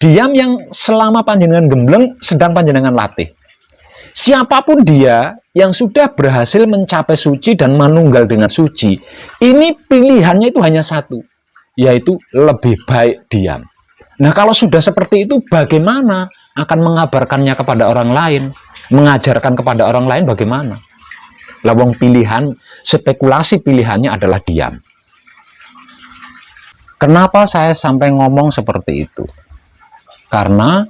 diam yang selama panjenengan gembleng sedang panjenengan latih. Siapapun dia yang sudah berhasil mencapai suci dan manunggal dengan suci, ini pilihannya itu hanya satu, yaitu lebih baik diam. Nah, kalau sudah seperti itu, bagaimana akan mengabarkannya kepada orang lain, mengajarkan kepada orang lain bagaimana? Lawang pilihan, spekulasi pilihannya adalah diam. Kenapa saya sampai ngomong seperti itu? Karena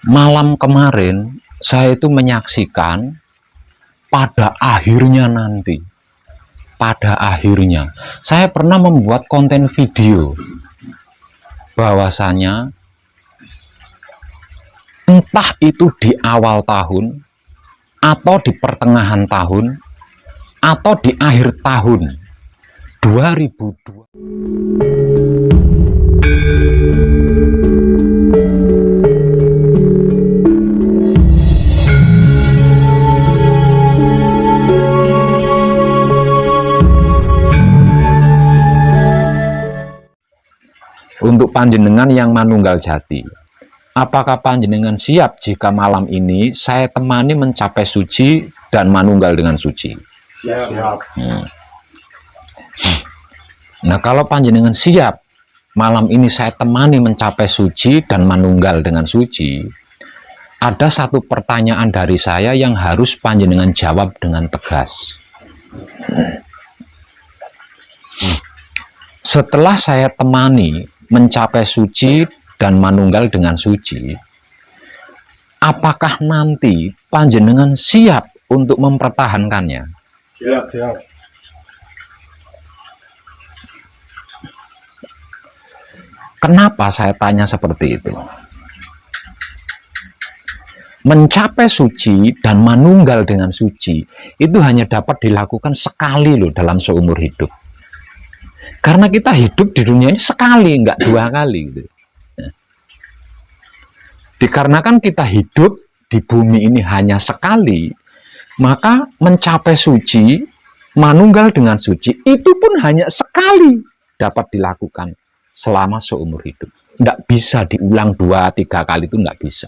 malam kemarin saya itu menyaksikan pada akhirnya nanti, pada akhirnya saya pernah membuat konten video bahwasanya entah itu di awal tahun atau di pertengahan tahun atau di akhir tahun 2002. Untuk panjenengan yang manunggal jati, apakah panjenengan siap jika malam ini saya temani mencapai suci dan manunggal dengan suci? Siap. Nah, kalau panjenengan siap malam ini saya temani mencapai suci dan manunggal dengan suci, ada satu pertanyaan dari saya yang harus panjenengan jawab dengan tegas. Setelah saya temani mencapai suci dan manunggal dengan suci, apakah nanti panjenengan siap untuk mempertahankannya? Siap. Kenapa saya tanya seperti itu? Mencapai suci dan manunggal dengan suci itu hanya dapat dilakukan sekali loh dalam seumur hidup. Karena kita hidup di dunia ini sekali, enggak dua kali gitu. Dikarenakan kita hidup di bumi ini hanya sekali, maka mencapai suci, manunggal dengan suci, itu pun hanya sekali dapat dilakukan selama seumur hidup. Tidak bisa diulang 2-3 kali, itu tidak bisa.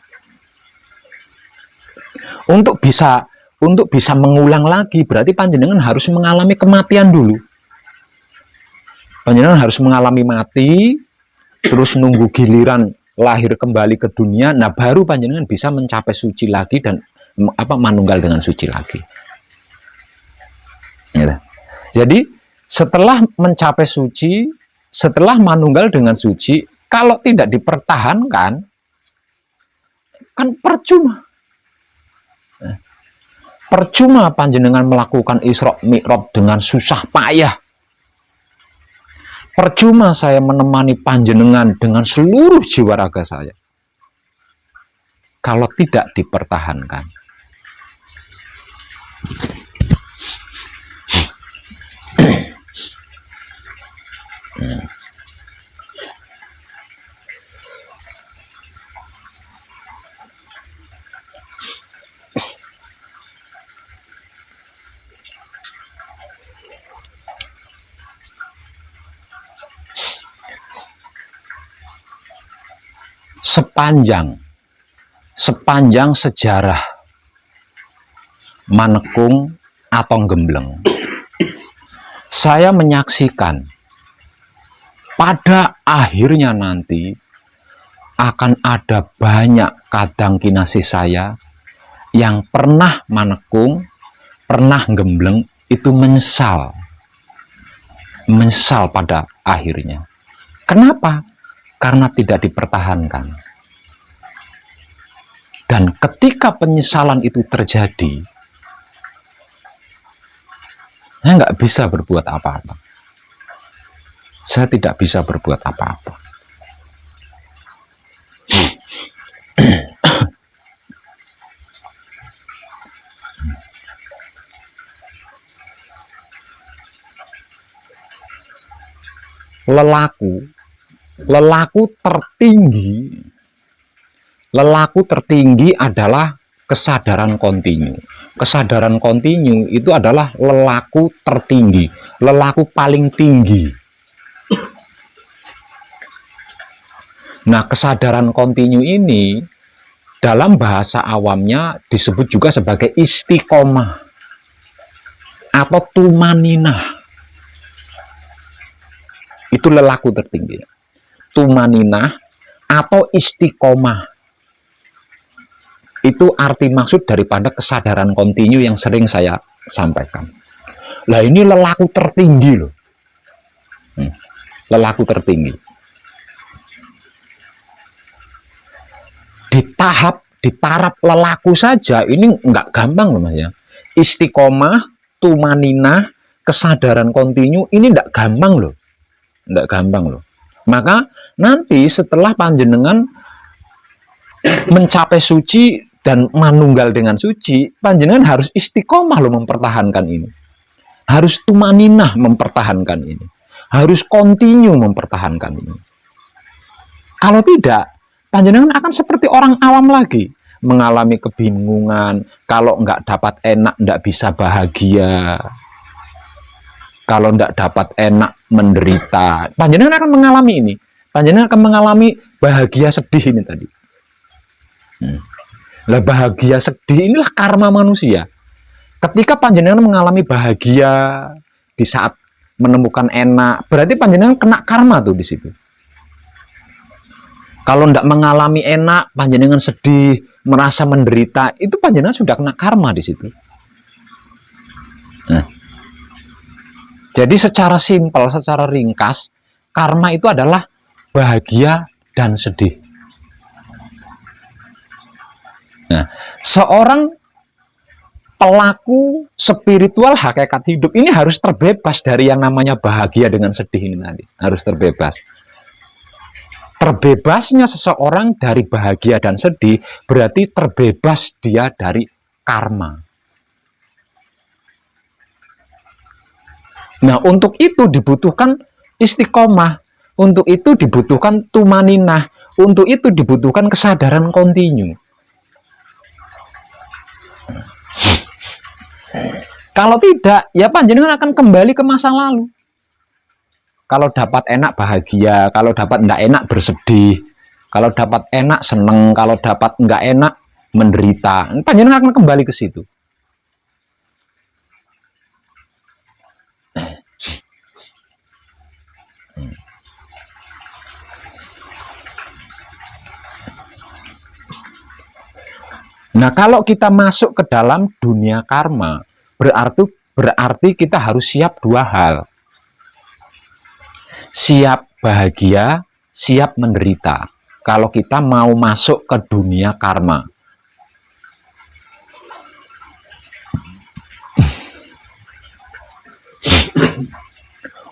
Untuk bisa mengulang lagi, berarti panjenengan harus mengalami kematian dulu. Panjenengan harus mengalami mati, terus nunggu giliran lahir kembali ke dunia, nah baru panjenengan bisa mencapai suci lagi dan manunggal dengan suci lagi. Jadi setelah mencapai suci, setelah manunggal dengan suci, kalau tidak dipertahankan, kan percuma. Percuma panjenengan melakukan Isra Mi'raj dengan susah payah. Percuma saya menemani panjenengan dengan seluruh jiwa raga saya, kalau tidak dipertahankan. Sepanjang sejarah manekung atau gembleng, saya menyaksikan pada akhirnya nanti akan ada banyak kadang kinasih saya yang pernah manekung, pernah gembleng, itu menyesal pada akhirnya. Kenapa? Karena tidak dipertahankan. Dan ketika penyesalan itu terjadi, saya nggak bisa berbuat apa-apa. Saya tidak bisa berbuat apa-apa. Lelaku tertinggi adalah kesadaran kontinu. Kesadaran kontinu itu adalah lelaku tertinggi, lelaku paling tinggi. Nah, kesadaran kontinu ini dalam bahasa awamnya disebut juga sebagai istiqomah atau tumaninah. Itu lelaku tertinggi. Tumaninah atau istiqomah. Itu arti maksud daripada kesadaran kontinu yang sering saya sampaikan. Lah ini lelaku tertinggi loh. Lelaku tertinggi. Di taraf lelaku saja ini nggak gampang loh Mas ya. Istiqomah, tumaninah, kesadaran kontinu ini nggak gampang loh. Nggak gampang loh. Maka nanti setelah panjenengan mencapai suci dan manunggal dengan suci, panjenengan harus istiqomah loh mempertahankan ini. Harus tumaninah mempertahankan ini. Harus kontinu mempertahankan ini. Kalau tidak, panjenengan akan seperti orang awam lagi, mengalami kebingungan, kalau nggak dapat enak, nggak bisa bahagia. Kalau nggak dapat enak, menderita. Panjenengan akan mengalami ini. Panjenengan akan mengalami bahagia sedih ini tadi. Lah bahagia sedih inilah karma manusia. Ketika panjenengan mengalami bahagia di saat menemukan enak, berarti panjenengan kena karma tuh di situ. Kalau tidak mengalami enak, panjenengan sedih, merasa menderita, itu panjenengan sudah kena karma di situ. Nah, jadi secara simpel, secara ringkas, karma itu adalah bahagia dan sedih. Nah, seorang pelaku spiritual hakikat hidup ini harus terbebas dari yang namanya bahagia dengan sedih ini tadi. Harus terbebas. Terbebasnya seseorang dari bahagia dan sedih berarti terbebas dia dari karma. Nah, untuk itu dibutuhkan istiqomah, untuk itu dibutuhkan tumaninah, untuk itu dibutuhkan kesadaran kontinu. Kalau tidak, ya panjenengan akan kembali ke masa lalu. Kalau dapat enak bahagia, kalau dapat enggak enak bersedih, kalau dapat enak seneng, kalau dapat enggak enak menderita. Panjenengan akan kembali ke situ. Nah, kalau kita masuk ke dalam dunia karma, berarti kita harus siap dua hal. Siap bahagia, siap menderita. Kalau kita mau masuk ke dunia karma.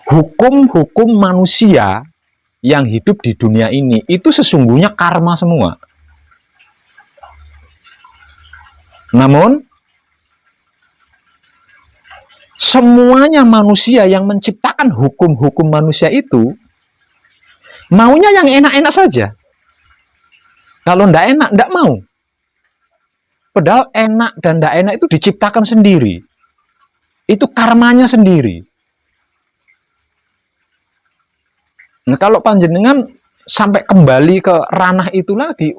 Hukum-hukum manusia yang hidup di dunia ini itu sesungguhnya karma semua. Namun, semuanya manusia yang menciptakan hukum-hukum manusia itu, maunya yang enak-enak saja. Kalau ndak enak, ndak mau. Padahal enak dan ndak enak itu diciptakan sendiri. Itu karmanya sendiri. Nah, kalau panjenengan sampai kembali ke ranah itu lagi,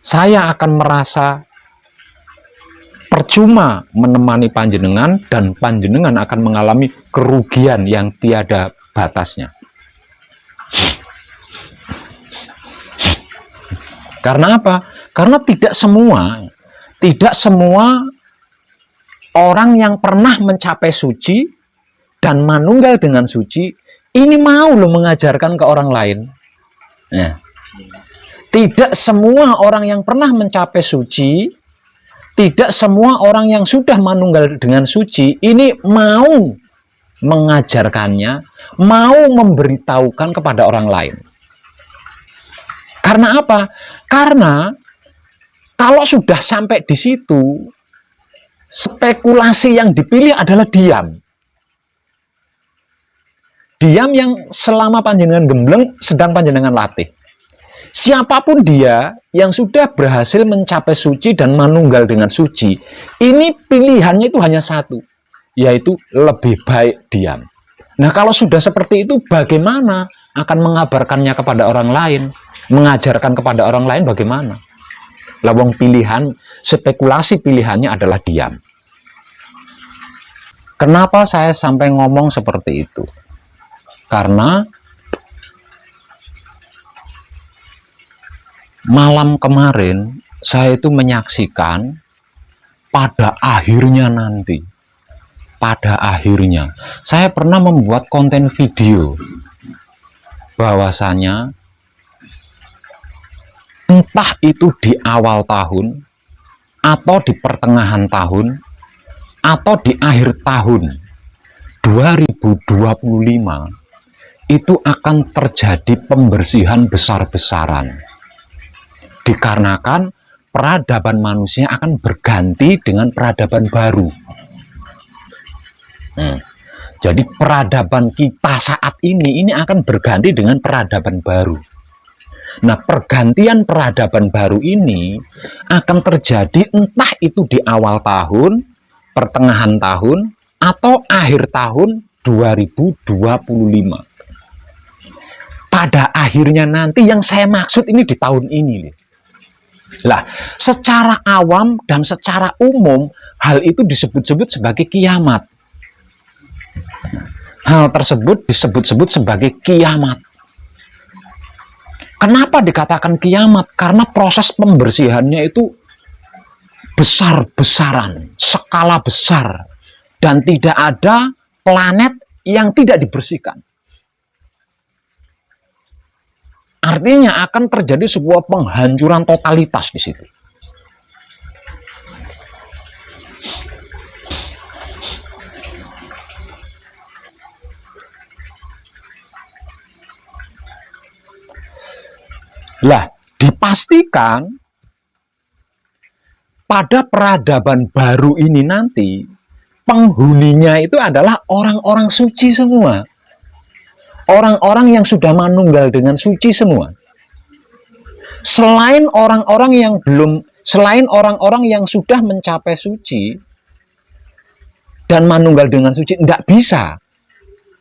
saya akan merasa percuma menemani panjenengan dan panjenengan akan mengalami kerugian yang tiada batasnya. Karena apa? Karena tidak semua orang yang pernah mencapai suci dan manunggal dengan suci ini mau loh mengajarkan ke orang lain. Nah, tidak semua orang yang pernah mencapai suci, tidak semua orang yang sudah manunggal dengan suci, ini mau mengajarkannya, mau memberitahukan kepada orang lain. Karena apa? Karena kalau sudah sampai di situ, spekulasi yang dipilih adalah diam. Diam yang selama panjenengan gembleng sedang panjenengan latih. Siapapun dia yang sudah berhasil mencapai suci dan manunggal dengan suci, ini pilihannya itu hanya satu, yaitu lebih baik diam. Nah, kalau sudah seperti itu, bagaimana akan mengabarkannya kepada orang lain, mengajarkan kepada orang lain bagaimana? Lawang pilihan, spekulasi pilihannya adalah diam. Kenapa saya sampai ngomong seperti itu? Karena malam kemarin saya itu menyaksikan pada akhirnya nanti, saya pernah membuat konten video bahwasanya entah itu di awal tahun atau di pertengahan tahun atau di akhir tahun 2025 itu akan terjadi pembersihan besar-besaran, dikarenakan peradaban manusia akan berganti dengan peradaban baru. Jadi peradaban kita saat ini akan berganti dengan peradaban baru. Nah, pergantian peradaban baru ini akan terjadi entah itu di awal tahun, pertengahan tahun, atau akhir tahun 2025. Pada akhirnya nanti, yang saya maksud ini di tahun ini. Lah, secara awam dan secara umum, hal itu disebut-sebut sebagai kiamat. Hal tersebut disebut-sebut sebagai kiamat. Kenapa dikatakan kiamat? Karena proses pembersihannya itu besar-besaran, skala besar, dan tidak ada planet yang tidak dibersihkan. Artinya akan terjadi sebuah penghancuran totalitas di situ. Lah, dipastikan pada peradaban baru ini nanti penghuninya itu adalah orang-orang suci semua. Orang-orang yang sudah manunggal dengan suci semua. Selain orang-orang yang sudah mencapai suci dan manunggal dengan suci, tidak bisa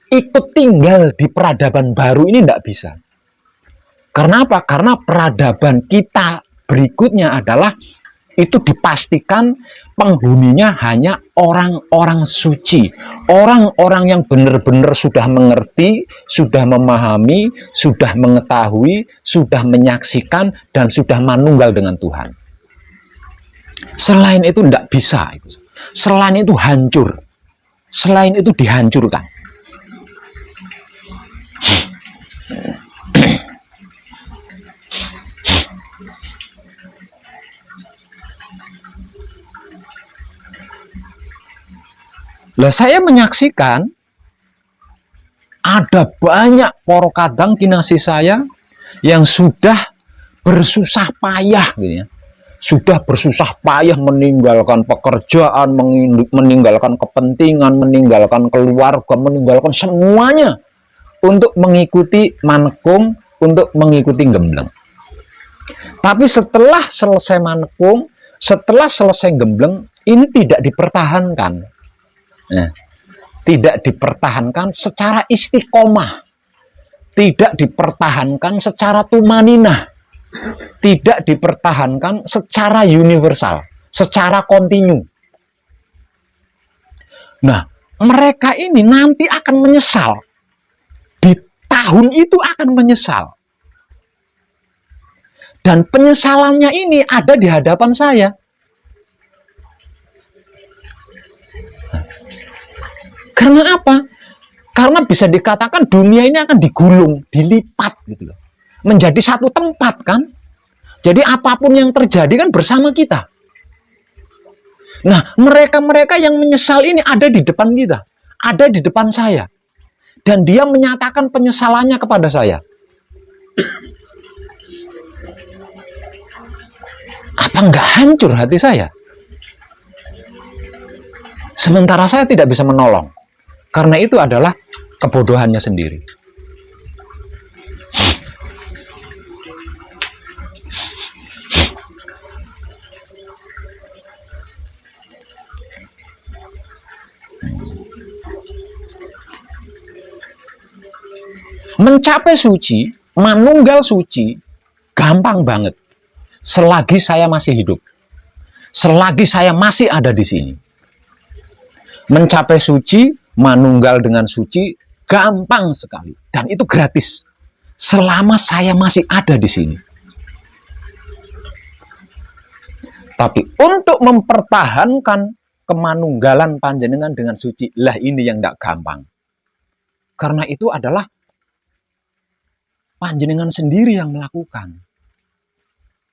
ikut tinggal di peradaban baru ini, tidak bisa. Karena apa? Karena peradaban kita berikutnya adalah itu dipastikan penghuninya hanya orang-orang suci, orang-orang yang benar-benar sudah mengerti, sudah memahami, sudah mengetahui, sudah menyaksikan, dan sudah manunggal dengan Tuhan. Selain itu tidak bisa. Selain itu hancur. Selain itu dihancurkan. Lah, saya menyaksikan ada banyak para kadang kinasih saya yang sudah bersusah payah gitu ya. Sudah bersusah payah meninggalkan pekerjaan, meninggalkan kepentingan, meninggalkan keluarga, meninggalkan semuanya untuk mengikuti manekung, untuk mengikuti gembleng. Tapi setelah selesai manekung, setelah selesai gembleng, ini tidak dipertahankan. Nah, tidak dipertahankan secara istiqomah, tidak dipertahankan secara tumaninah, tidak dipertahankan secara universal, secara kontinu. Nah, mereka ini nanti akan menyesal. Di tahun itu akan menyesal. Dan penyesalannya ini ada di hadapan saya. Karena apa? Karena bisa dikatakan dunia ini akan digulung, dilipat gitu loh. Menjadi satu tempat kan? Jadi apapun yang terjadi kan bersama kita. Nah, mereka-mereka yang menyesal ini ada di depan kita, ada di depan saya. Dan dia menyatakan penyesalannya kepada saya. Apa nggak hancur hati saya? Sementara saya tidak bisa menolong. Karena itu adalah kebodohannya sendiri. Mencapai suci, manunggal suci, gampang banget. Selagi saya masih hidup. Selagi saya masih ada di sini. Mencapai suci, manunggal dengan suci, gampang sekali. Dan itu gratis. Selama saya masih ada di sini. Tapi untuk mempertahankan kemanunggalan panjenengan dengan suci, lah ini yang tidak gampang. Karena itu adalah panjenengan sendiri yang melakukan.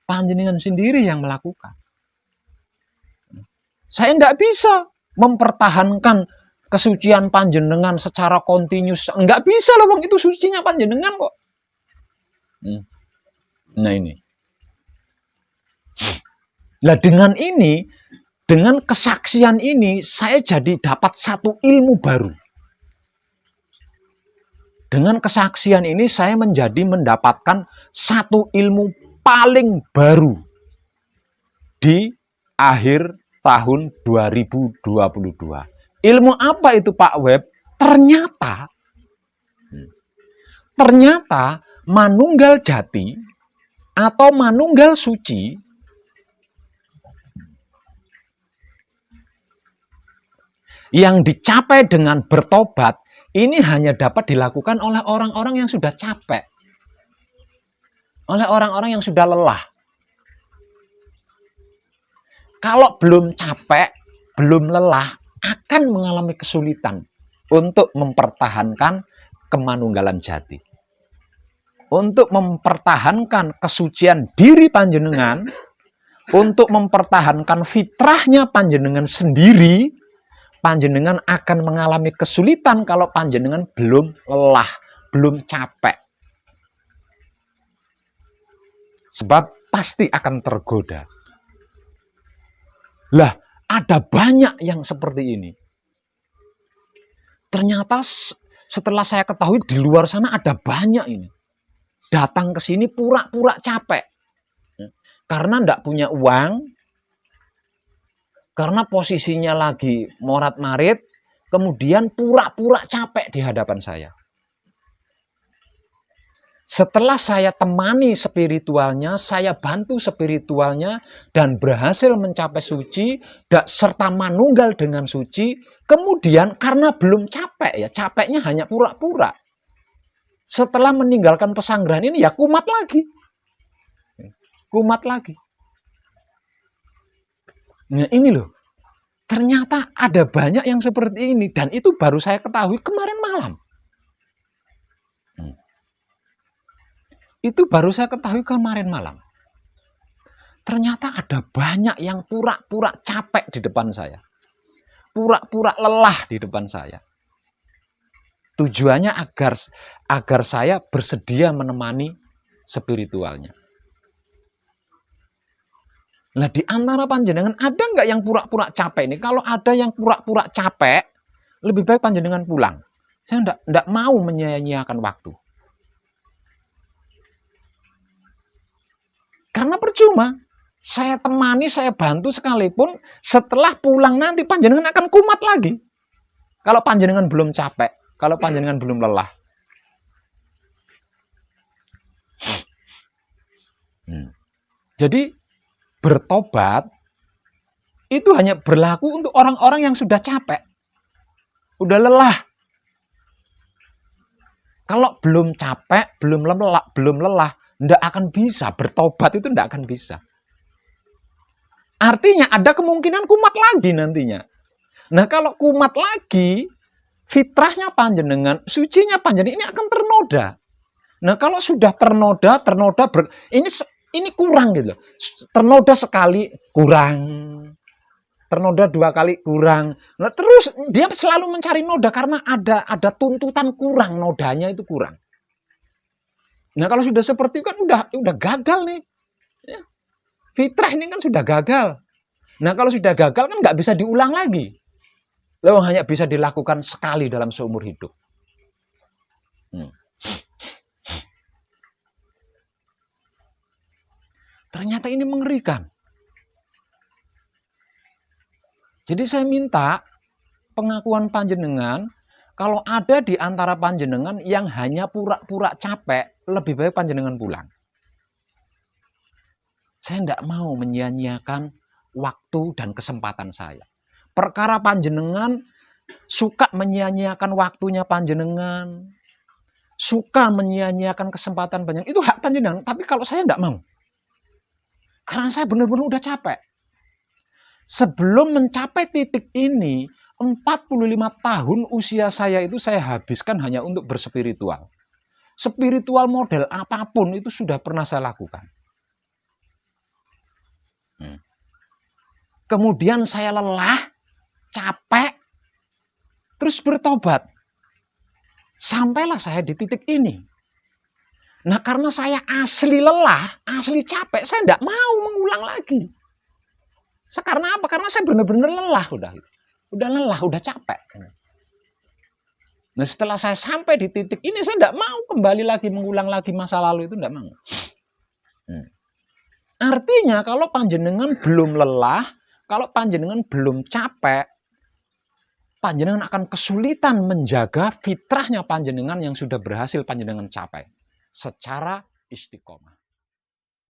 Panjenengan sendiri yang melakukan. Saya tidak bisa mempertahankan kesucian panjenengan secara kontinus. Enggak bisa loh, bang. Itu sucinya panjenengan kok. Nah ini. Nah dengan ini, dengan kesaksian ini, saya jadi dapat satu ilmu baru. Dengan kesaksian ini saya mendapatkan satu ilmu paling baru di akhir tahun 2022. Ilmu apa itu Pak Web? Ternyata manunggal jati atau manunggal suci yang dicapai dengan bertobat ini hanya dapat dilakukan oleh orang-orang yang sudah capek. Oleh orang-orang yang sudah lelah. Kalau belum capek, belum lelah, akan mengalami kesulitan untuk mempertahankan kemanunggalan jati. Untuk mempertahankan kesucian diri panjenengan, untuk mempertahankan fitrahnya panjenengan sendiri, panjenengan akan mengalami kesulitan kalau panjenengan belum lelah, belum capek. Sebab pasti akan tergoda. Lah, ada banyak yang seperti ini. Ternyata setelah saya ketahui di luar sana ada banyak ini. Datang ke sini pura-pura capek. Karena tidak punya uang, karena posisinya lagi morat-marit, kemudian pura-pura capek di hadapan saya. Setelah saya temani spiritualnya, saya bantu spiritualnya, dan berhasil mencapai suci, serta manunggal dengan suci, kemudian karena belum capek, ya capeknya hanya pura-pura. Setelah meninggalkan pesanggrahan ini, ya kumat lagi. Kumat lagi. Nah ini loh, ternyata ada banyak yang seperti ini, dan itu baru saya ketahui kemarin malam. Itu baru saya ketahui kemarin malam. Ternyata ada banyak yang pura-pura capek di depan saya. Pura-pura lelah di depan saya. Tujuannya agar saya bersedia menemani spiritualnya. Nah di antara panjenengan ada nggak yang pura-pura capek ini? Kalau ada yang pura-pura capek, lebih baik panjenengan pulang. Saya enggak mau menyia-nyiakan waktu. Karena percuma, saya temani, saya bantu sekalipun, setelah pulang nanti panjenengan akan kumat lagi. Kalau panjenengan belum capek, kalau panjenengan belum lelah. Jadi bertobat itu hanya berlaku untuk orang-orang yang sudah capek, udah lelah. Kalau belum capek, belum lelah, tidak akan bisa. Bertobat itu tidak akan bisa. Artinya ada kemungkinan kumat lagi nantinya. Nah kalau kumat lagi, fitrahnya panjenengan, sucinya panjenengan ini akan ternoda. Nah kalau sudah ternoda ini kurang gitu. Ternoda sekali kurang, ternoda 2 kali kurang. Nah terus dia selalu mencari noda karena ada tuntutan kurang, nodanya itu kurang. Nah kalau sudah seperti itu kan udah gagal nih. Ya. Fitrah ini kan sudah gagal. Nah kalau sudah gagal kan nggak bisa diulang lagi. Lalu hanya bisa dilakukan sekali dalam seumur hidup. Ternyata ini mengerikan. Jadi saya minta pengakuan panjenengan Kalau ada di antara panjenengan yang hanya pura-pura capek, lebih baik panjenengan pulang. Saya tidak mau menyia-nyiakan waktu dan kesempatan saya. Perkara panjenengan suka menyia-nyiakan waktunya panjenengan, suka menyia-nyiakan kesempatan panjenengan, itu hak panjenengan. Tapi kalau saya tidak mau. Karena saya benar-benar udah capek. Sebelum mencapai titik ini, 45 tahun usia saya itu saya habiskan hanya untuk berspiritual. Spiritual model apapun itu sudah pernah saya lakukan. Kemudian saya lelah, capek, terus bertobat. Sampailah saya di titik ini. Nah, karena saya asli lelah, asli capek, saya tidak mau mengulang lagi. Karena apa? Karena saya benar-benar lelah udah lelah, udah capek. Nah, setelah saya sampai di titik ini, saya tidak mau kembali lagi mengulang lagi masa lalu itu, tidak mau. Artinya kalau panjenengan belum lelah, kalau panjenengan belum capek, panjenengan akan kesulitan menjaga fitrahnya panjenengan yang sudah berhasil panjenengan capai secara istiqomah.